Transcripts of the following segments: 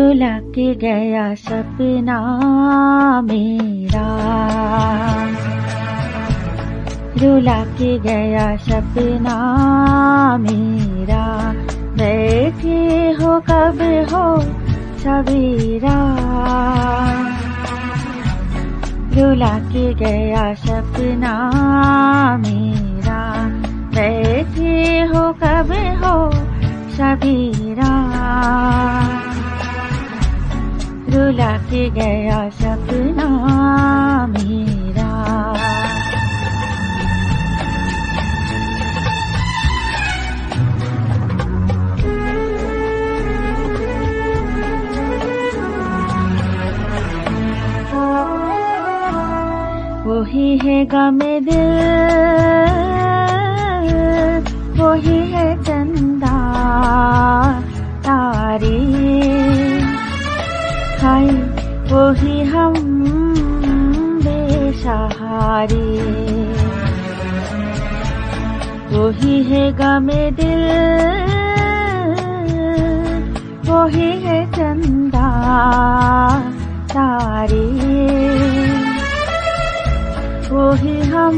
रुला के गया सपना मेरा, रुला के गया सपना मेरा। बैठे हो कब हो सवेरा, रुला के गया सपना मेरा। बैठे हो कब हो सवेरा, रुला के गया सपना मेरा। वही है गम दिल, वही है चंदा तारे, हाय वही हम बेसहारे। वही है गम दिल, वही है चंदा तारे, वही हम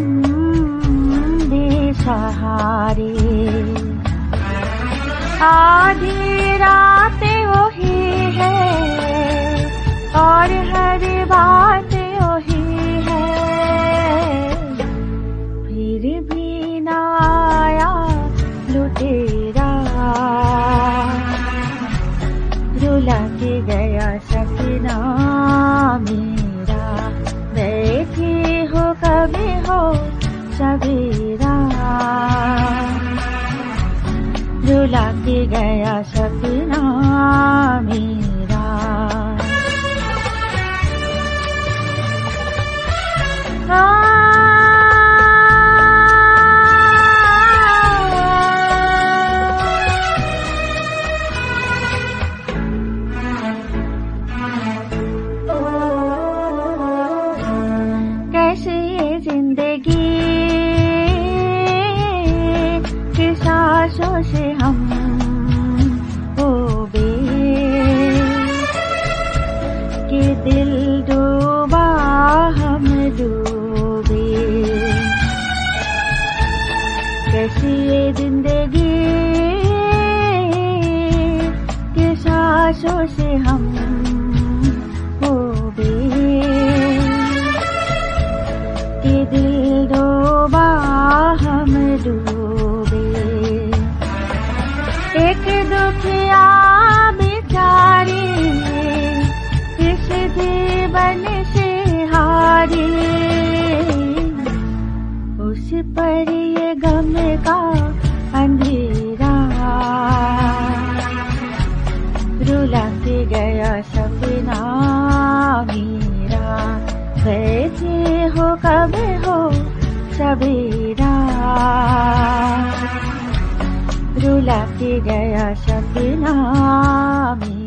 बेसहारे। आधी रात वही है और हर बात वही है, फिर भी ना आया लुटेरा। रुला के गया सपना मेरा, बैठे हो कभी हो सवेरा। रुला के गया सपना मेरा। कैसे ये जिंदगी की सांसों से हम डूबे, कि दिल डूबा हम डूबे। कैसी ये जिंदगी की सांसों से हम डूबे, कि दिल डूबा हम डूबे। एक दुखिया बेचारी किस जीवन से हारी, उस पर ये गम का अंधेरा। रुला के गया सपना मेरा, बैठे हो कब हो सवेरा। रुला के गया सपना मेरा।